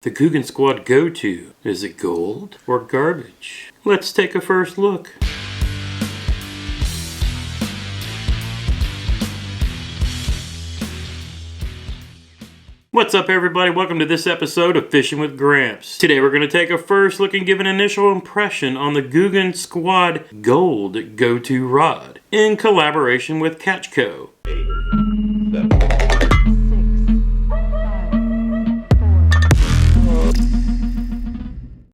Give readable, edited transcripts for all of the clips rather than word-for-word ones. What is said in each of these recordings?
The Googan Squad go-to. Is it gold or garbage? Let's take a first look. What's up everybody, welcome to this episode of Fishing with Gramps. Today we're going to take a first look and give an initial impression on the Googan Squad Gold Go-To Rod in collaboration with Catch Co.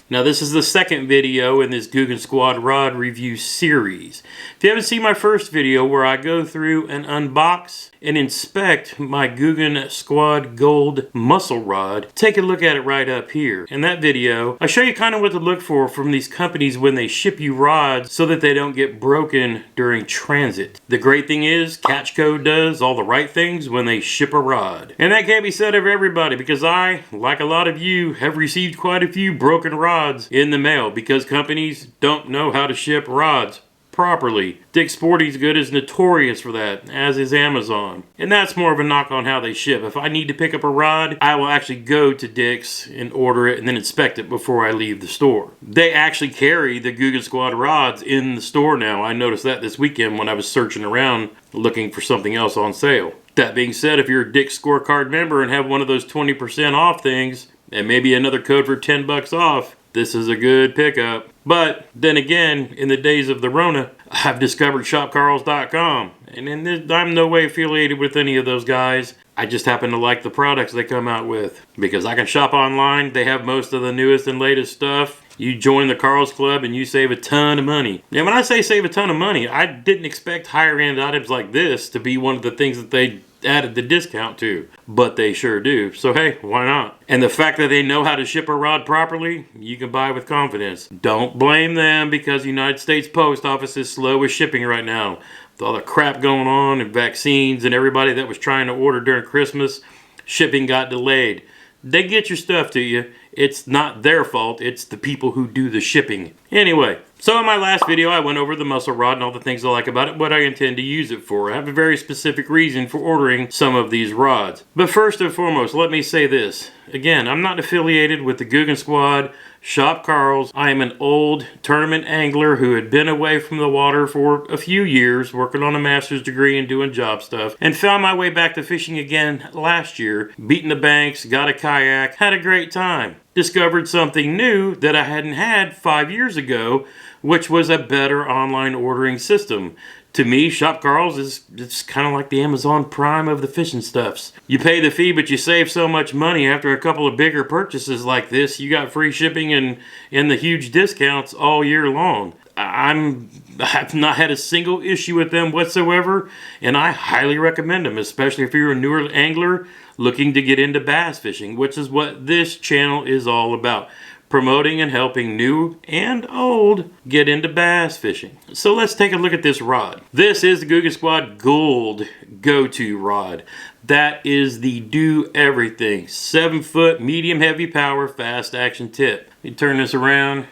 Now this is the second video in this Googan Squad rod review series. If you haven't seen my first video where I go through and unbox and inspect my Googan Squad Gold muscle rod, take a look at it right up here. In that video, I show you kind of what to look for from these companies when they ship you rods so that they don't get broken during transit. The great thing is, Catch Co does all the right things when they ship a rod. And that can't be said of everybody because I, like a lot of you, have received quite a few broken rods in the mail because companies don't know how to ship rods properly. Dick's Sporting Goods is notorious for that, as is Amazon. And that's more of a knock on how they ship. If I need to pick up a rod, I will actually go to Dick's and order it and then inspect it before I leave the store. They actually carry the Googan Squad rods in the store now. I noticed that this weekend when I was searching around looking for something else on sale. That being said, if you're a Dick's Scorecard member and have one of those 20% off things, and maybe another code for 10 bucks off, this is a good pickup. But then again, in the days of the Rona, I've discovered shopcarls.com. And I'm no way affiliated with any of those guys. I just happen to like the products they come out with. Because I can shop online, they have most of the newest and latest stuff. You join the Carl's Club and you save a ton of money. And when I say save a ton of money, I didn't expect higher end items like this to be one of the things that they added the discount to, but they sure do. So hey, why not? And the fact that they know how to ship a rod properly, you can buy with confidence. Don't blame them because the United States Post Office is slow with shipping right now. With all the crap going on and vaccines and everybody that was trying to order during Christmas, shipping got delayed. They get your stuff to you. It's not their fault, it's the people who do the shipping. Anyway, so in my last video I went over the muscle rod and all the things I like about it, what I intend to use it for. I have a very specific reason for ordering some of these rods. But first and foremost, let me say this. Again, I'm not affiliated with the Googan Squad, Shop Carl's. I am an old tournament angler who had been away from the water for a few years, working on a master's degree and doing job stuff, and found my way back to fishing again last year, beating the banks, got a kayak, had a great time. Discovered something new that I hadn't had 5 years ago, which was a better online ordering system. To me, Shop Carl's it's kind of like the Amazon Prime of the fishing stuffs. You pay the fee, but you save so much money after a couple of bigger purchases like this. You got free shipping and the huge discounts all year long. I've not had a single issue with them whatsoever, and I highly recommend them, especially if you're a newer angler looking to get into bass fishing, which is what this channel is all about. Promoting and helping new and old get into bass fishing. So let's take a look at this rod. This is the Googan Squad Gold Go-To Rod. That is the do everything 7-foot medium heavy power fast action tip. You turn this around.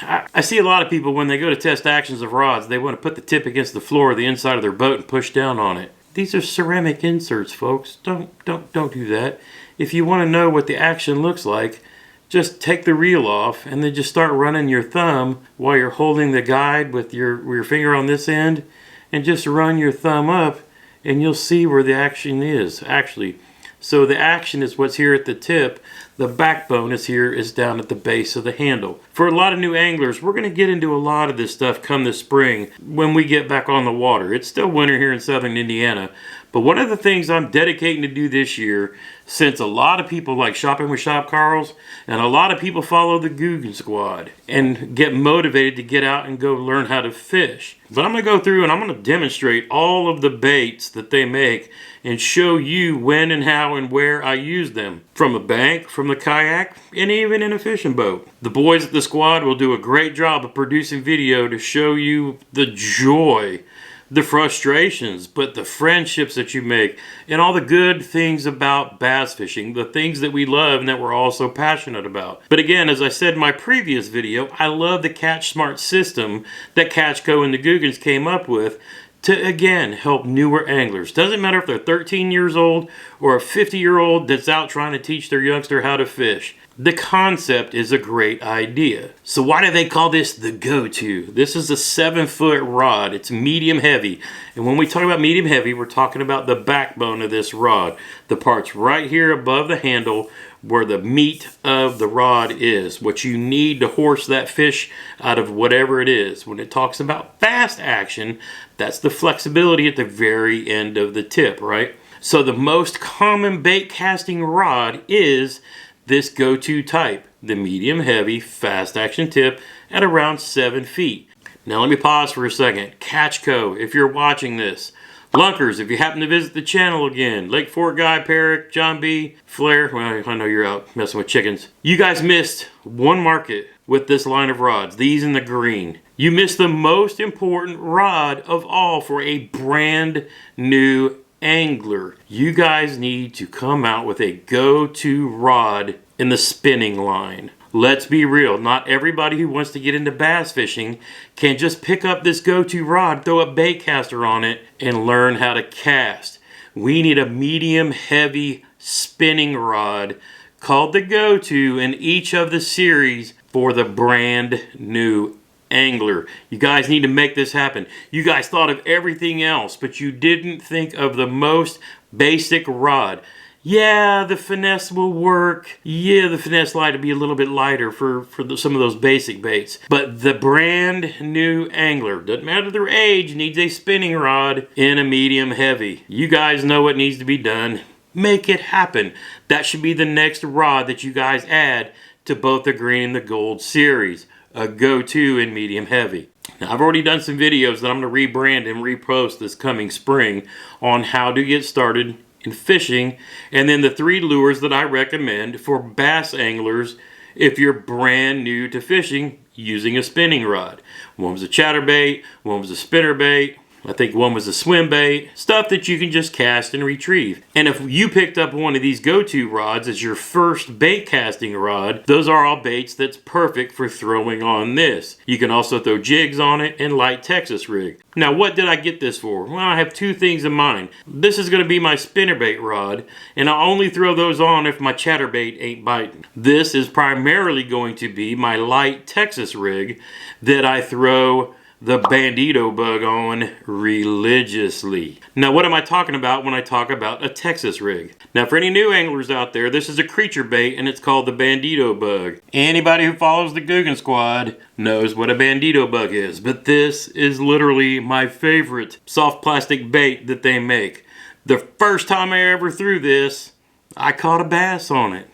I see a lot of people when they go to test actions of rods, they want to put the tip against the floor of the inside of their boat and push down on it. These are ceramic inserts, folks. Don't do that. If you want to know what the action looks like, just take the reel off and then just start running your thumb while you're holding the guide with your finger on this end, and just run your thumb up and you'll see where the action is actually. So the action is what's here at the tip. The backbone is down at the base of the handle. For a lot of new anglers, we're going to get into a lot of this stuff come this spring when we get back on the water. It's still winter here in southern Indiana. But one of the things I'm dedicating to do this year, since a lot of people like shopping with Shop Carl's, and a lot of people follow the Googan Squad and get motivated to get out and go learn how to fish. But I'm going to go through and I'm going to demonstrate all of the baits that they make and show you when and how and where I use them. From a bank, from the kayak, and even in a fishing boat. The boys at the squad will do a great job of producing video to show you the joy, the frustrations, but the friendships that you make, and all the good things about bass fishing, the things that we love and that we're all so passionate about. But again, as I said in my previous video, I love the Catch Smart system that Catch Co and the Googans came up with to, again, help newer anglers. Doesn't matter if they're 13 years old or a 50-year-old that's out trying to teach their youngster how to fish. The concept is a great idea. So why do they call this the go-to? This is a 7-foot rod. It's medium heavy. And when we talk about medium heavy, we're talking about the backbone of this rod. The parts right here above the handle where the meat of the rod is. What you need to horse that fish out of whatever it is. When it talks about fast action, that's the flexibility at the very end of the tip, right? So the most common bait casting rod is this go-to type, the medium heavy fast action tip at around 7 feet. Now let me pause for a second. Catchco, if you're watching this. Lunkers, if you happen to visit the channel again. Lake Fork Guy, Perrick, John B, Flair, well, I know you're out messing with chickens. You guys missed one market with this line of rods, these in the green. You missed the most important rod of all for a brand new angler. You guys need to come out with a go-to rod in the spinning line. Let's be real, not everybody who wants to get into bass fishing can just pick up this go-to rod, throw a bait caster on it, and learn how to cast. We need a medium heavy spinning rod called the go-to in each of the series for the brand new angler. You guys need to make this happen. You guys thought of everything else, but you didn't think of the most basic rod. Yeah, the finesse will work. Yeah, the finesse light will be a little bit lighter for some of those basic baits. But the brand new angler, doesn't matter their age, needs a spinning rod in a medium heavy. You guys know what needs to be done. Make it happen. That should be the next rod that you guys add to both the green and the gold series. A go-to in medium heavy. Now, I've already done some videos that I'm going to rebrand and repost this coming spring on how to get started in fishing, and then the 3 lures that I recommend for bass anglers if you're brand new to fishing using a spinning rod. One was a chatterbait, one was a spinnerbait, I think one was a swim bait, stuff that you can just cast and retrieve. And if you picked up one of these go-to rods as your first bait casting rod, those are all baits that's perfect for throwing on this. You can also throw jigs on it and light Texas rig. Now, what did I get this for? Well, I have 2 things in mind. This is going to be my spinnerbait rod, and I'll only throw those on if my chatterbait ain't biting. This is primarily going to be my light Texas rig that I throw the Bandito bug on religiously. Now, what am I talking about when I talk about a Texas rig? Now, for any new anglers out there, this is a creature bait and it's called the Bandito bug. Anybody who follows the Googan squad knows what a Bandito bug is, but this is literally my favorite soft plastic bait that they make. The first time I ever threw this, I caught a bass on it.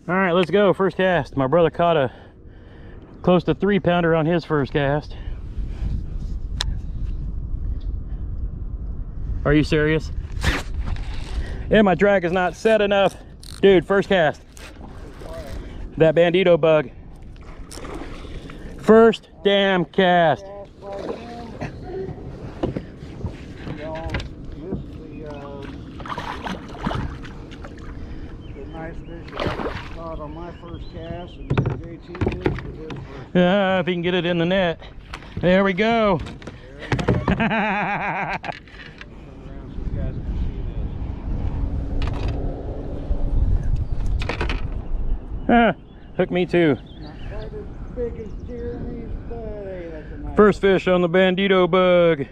All right, let's go. First cast. My brother caught a close to 3-pounder on his first cast. Are you serious? Yeah, my drag is not set enough. Dude, first cast. That Bandito bug. First damn cast. On my first cast, and JT did for his first. Yeah, if he can get it in the net. There we go. Hook me too. Not quite as big as Jeremy's, but hey, that's a nice. First fish on the Bandito bug.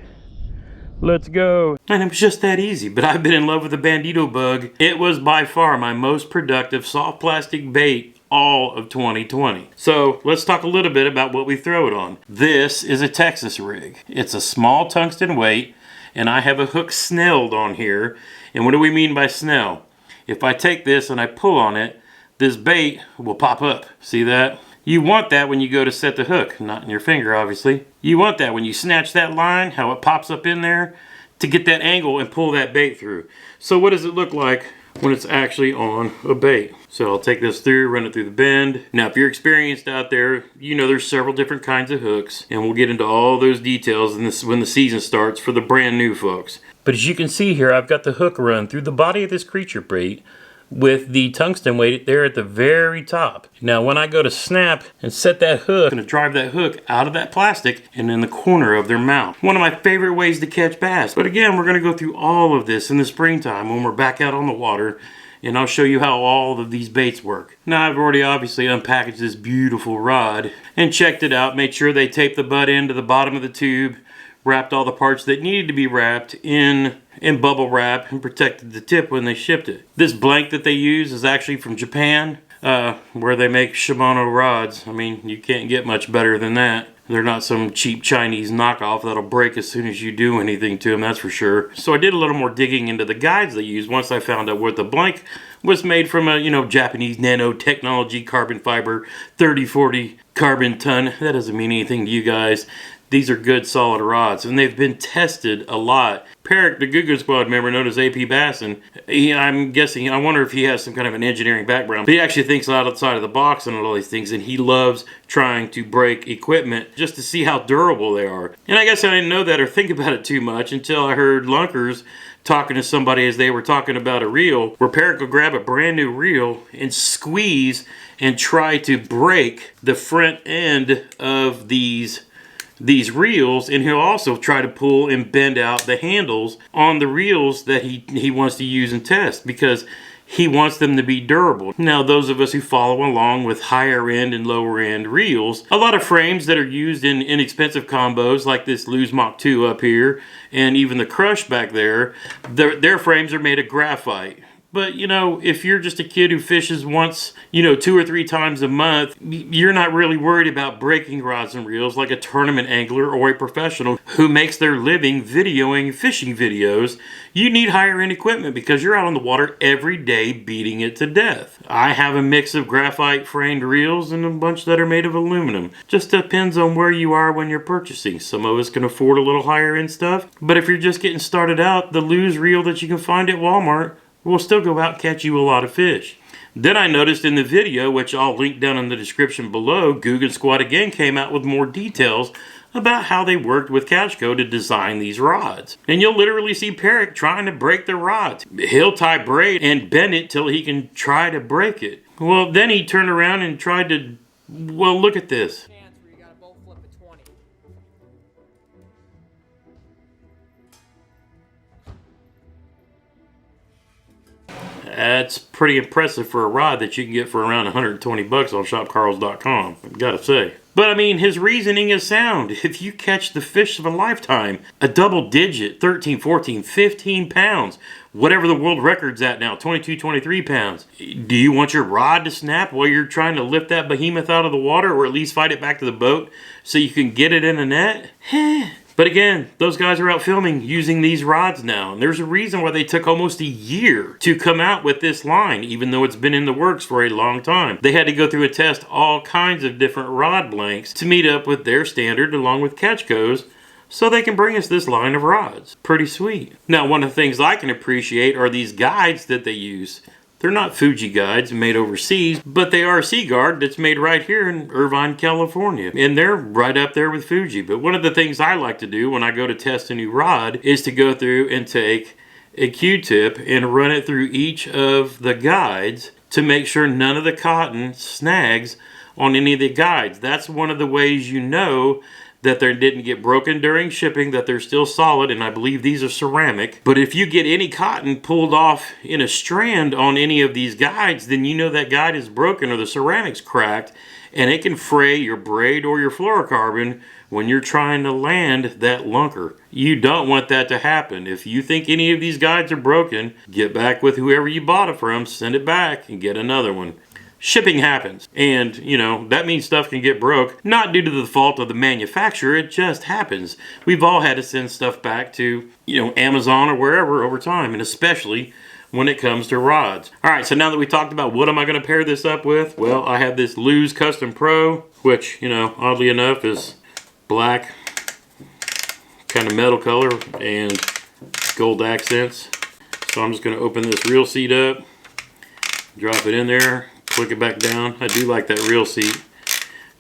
Let's go. And it was just that easy, but I've been in love with the Bandito bug. It was by far my most productive soft plastic bait all of 2020. So let's talk a little bit about what we throw it on. This is a Texas rig. It's a small tungsten weight, and I have a hook snelled on here. And what do we mean by snell? If I take this and I pull on it, this bait will pop up. See that? You want that when you go to set the hook, not in your finger, obviously. You want that when you snatch that line, how it pops up in there, to get that angle and pull that bait through. So what does it look like when it's actually on a bait? So I'll take this through, run it through the bend. Now, if you're experienced out there, you know there's several different kinds of hooks, and we'll get into all those details in this when the season starts for the brand new folks. But as you can see here, I've got the hook run through the body of this creature bait with the tungsten weight there at the very top. Now when I go to snap and set that hook, I'm going to drive that hook out of that plastic and in the corner of their mouth. One of my favorite ways to catch bass. But again, we're going to go through all of this in the springtime when we're back out on the water and I'll show you how all of these baits work. Now I've already obviously unpackaged this beautiful rod and checked it out, made sure they taped the butt end to the bottom of the tube, wrapped all the parts that needed to be wrapped in bubble wrap, and protected the tip when they shipped it. This blank that they use is actually from Japan, where they make Shimano rods. I mean, you can't get much better than that. They're not some cheap Chinese knockoff that'll break as soon as you do anything to them, that's for sure. So I did a little more digging into the guides they use once I found out what the blank was made from, a Japanese nanotechnology carbon fiber 3040 carbon ton. That doesn't mean anything to you guys. These are good solid rods, and they've been tested a lot. Peric, the Googan Squad member known as AP Basson, I'm guessing, I wonder if he has some kind of an engineering background, but he actually thinks outside of the box on all these things, and he loves trying to break equipment just to see how durable they are. And I guess I didn't know that or think about it too much until I heard Lunkers talking to somebody as they were talking about a reel, where Peric will grab a brand new reel and squeeze and try to break the front end of these reels, and he'll also try to pull and bend out the handles on the reels that he wants to use and test, because he wants them to be durable. Now, those of us who follow along with higher end and lower end reels, a lot of frames that are used in inexpensive combos like this Lose Mach 2 up here, and even the Crush back there, their frames are made of graphite. But, if you're just a kid who fishes once, 2 or 3 times a month, you're not really worried about breaking rods and reels like a tournament angler or a professional who makes their living videoing fishing videos. You need higher end equipment because you're out on the water every day beating it to death. I have a mix of graphite framed reels and a bunch that are made of aluminum. Just depends on where you are when you're purchasing. Some of us can afford a little higher end stuff, but if you're just getting started out, the Lose reel that you can find at Walmart will still go out and catch you a lot of fish. Then I noticed in the video, which I'll link down in the description below, Googan Squad again came out with more details about how they worked with Catchco to design these rods. And you'll literally see Peric trying to break the rods. He'll tie braid and bend it till he can try to break it. Well, then he turned around and tried to, well, look at this. That's pretty impressive for a rod that you can get for around 120 bucks on shopcarls.com, I've got to say. But I mean, his reasoning is sound. If you catch the fish of a lifetime, a double digit, 13, 14, 15 pounds, whatever the world record's at now, 22, 23 pounds. Do you want your rod to snap while you're trying to lift that behemoth out of the water, or at least fight it back to the boat so you can get it in a net? But again, those guys are out filming using these rods now. And there's a reason why they took almost a year to come out with this line, even though it's been in the works for a long time. They had to go through and test all kinds of different rod blanks to meet up with their standard along with Catchco's, so they can bring us this line of rods. Pretty sweet. Now, one of the things I can appreciate are these guides that they use. They're not Fuji guides made overseas, but they are a Seaguard that's made right here in Irvine, California. And they're right up there with Fuji. But one of the things I like to do when I go to test a new rod is to go through and take a Q-tip and run it through each of the guides to make sure none of the cotton snags on any of the guides. That's one of the ways you know that they didn't get broken during shipping, that they're still solid, and I believe these are ceramic. But if you get any cotton pulled off in a strand on any of these guides, then you know that guide is broken or the ceramic's cracked, and it can fray your braid or your fluorocarbon when you're trying to land that lunker. You don't want that to happen. If you think any of these guides are broken, get back with whoever you bought it from, send it back, and get another one. Shipping happens, and that means stuff can get broke, not due to the fault of the manufacturer, it just happens. We've all had to send stuff back to Amazon or wherever over time, and especially when it comes to rods. Alright, so now that we talked about what am I going to pair this up with, well, I have this Lose Custom Pro, which oddly enough is black, kind of metal color, and gold accents. So I'm just going to open this reel seat up, drop it in there, click it back down. I do like that reel seat.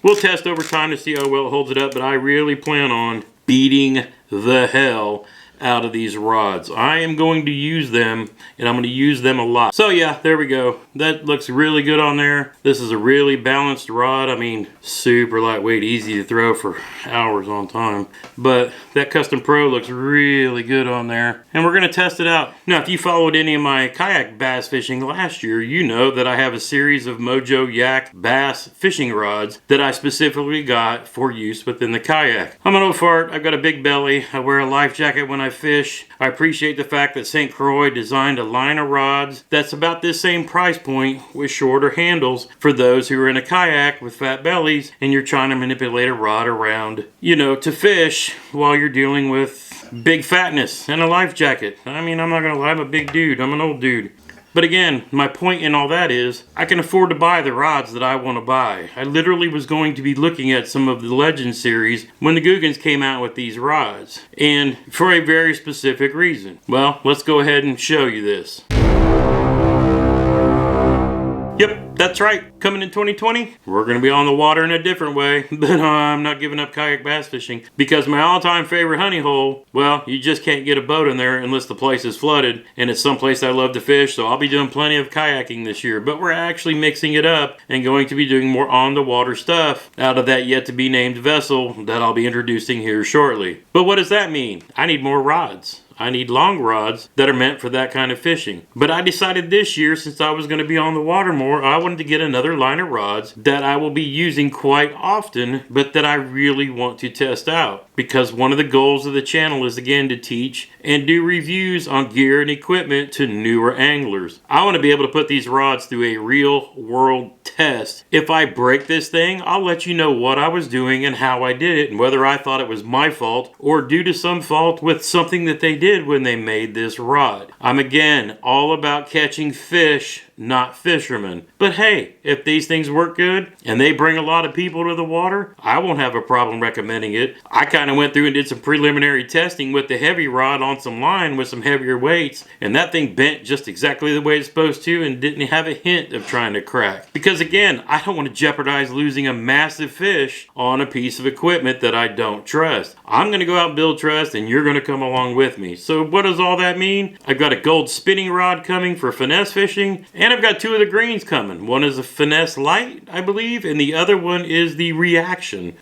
We'll test over time to see how well it holds it up, but I really plan on beating the hell out of these rods. I am going to use them, and I'm going to use them a lot. So yeah, there we go. That looks really good on there. This is a really balanced rod. I mean, super lightweight, easy to throw for hours on time. But that Custom Pro looks really good on there, and we're going to test it out. Now, if you followed any of my kayak bass fishing last year, you know that I have a series of Mojo Yak bass fishing rods that I specifically got for use within the kayak. I'm an old fart. I've got a big belly. I wear a life jacket when I fish. I appreciate the fact that St. Croix designed a line of rods that's about this same price point with shorter handles for those who are in a kayak with fat bellies and you're trying to manipulate a rod around, you know, to fish while you're dealing with big fatness and a life jacket. I mean, I'm not gonna lie, I'm a big dude. I'm an old dude. But again, my point in all that is, I can afford to buy the rods that I want to buy. I literally was going to be looking at some of the Legend series when the Googans came out with these rods. And for a very specific reason. Well, let's go ahead and show you this. Yep, that's right. Coming in 2020, we're going to be on the water in a different way. But I'm not giving up kayak bass fishing. Because my all-time favorite honey hole, well, you just can't get a boat in there unless the place is flooded. And it's someplace I love to fish, so I'll be doing plenty of kayaking this year. But we're actually mixing it up and going to be doing more on-the-water stuff out of that yet-to-be-named vessel that I'll be introducing here shortly. But what does that mean? I need more rods. I need long rods that are meant for that kind of fishing. But I decided this year, since I was going to be on the water more, I wanted to get another line of rods that I will be using quite often, but that I really want to test out. Because one of the goals of the channel is, again, to teach and do reviews on gear and equipment to newer anglers. I want to be able to put these rods through a real world test. If I break this thing, I'll let you know what I was doing and how I did it, and whether I thought it was my fault or due to some fault with something that they did when they made this rod. I'm again all about catching fish, not fishermen. But hey, if these things work good and they bring a lot of people to the water, I won't have a problem recommending it. I kind of went through and did some preliminary testing with the heavy rod on some line with some heavier weights, and that thing bent just exactly the way it's supposed to and didn't have a hint of trying to crack. Because again, I don't want to jeopardize losing a massive fish on a piece of equipment that I don't trust. I'm going to go out and build trust, and you're going to come along with me. So what does all that mean? I've got a gold spinning rod coming for finesse fishing, and I've got two of the greens coming. One is a finesse light, I believe, and the other one is the reaction.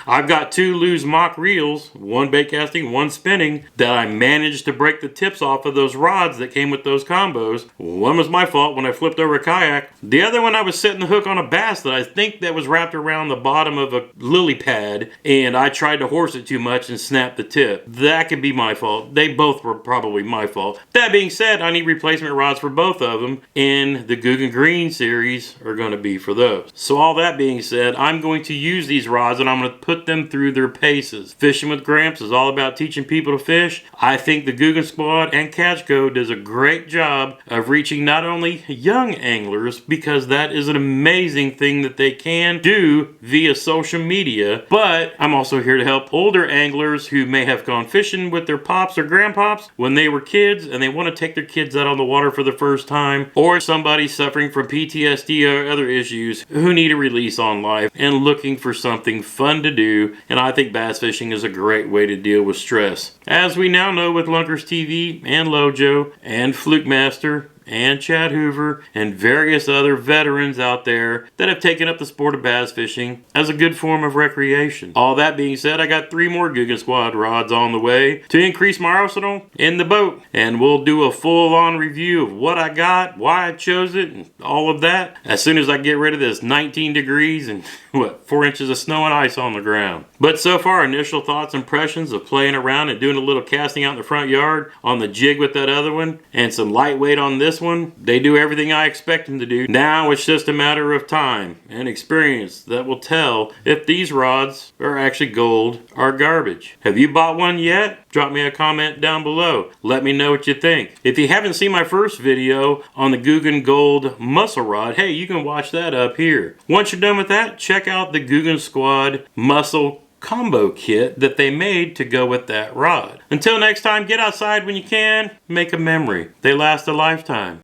I've got two loose mock reels, one bait casting, one spinning, that I managed to break the tips off of those rods that came with those combos. One was my fault when I flipped over a kayak. The other one I was setting the hook on a bass that I think that was wrapped around the bottom of a lily pad, and I tried to horse it too much and snapped the tip. That could be my fault. They both were probably my fault. That being said, I need replacement rods for both of them, and the Googan Green series are going to be for those. So all that being said, I'm going to use these rods and I'm going to put them through their paces. Fishing with Gramps is all about teaching people to fish. I think the Googan Squad and Catch Co does a great job of reaching not only young anglers, because that is an amazing thing that they can do via social media, but I'm also here to help older anglers who may have gone fishing with their pops or grandpops when they were kids and they want to take their kids out on the water for the first time, or somebody suffering from PTSD or other issues who need a release on life and looking for something fun to do. And I think bass fishing is a great way to deal with stress. As we now know with Lunkers TV and Lojo and Fluke Master and Chad Hoover and various other veterans out there that have taken up the sport of bass fishing as a good form of recreation. All that being said, I got 3 more Googan Squad rods on the way to increase my arsenal in the boat, and we'll do a full-on review of what I got, why I chose it, and all of that as soon as I get rid of this 19 degrees and 4 inches of snow and ice on the ground. But so far, initial thoughts, impressions of playing around and doing a little casting out in the front yard on the jig with that other one, and some lightweight on this one. They do everything I expect them to do. Now it's just a matter of time and experience that will tell if these rods are actually gold or garbage. Have you bought one yet? Drop me a comment down below. Let me know what you think. If you haven't seen my first video on the Googan Gold muscle rod, hey, you can watch that up here. Once you're done with that, check out the Googan Squad muscle combo kit that they made to go with that rod. Until next time, get outside when you can, make a memory. They last a lifetime.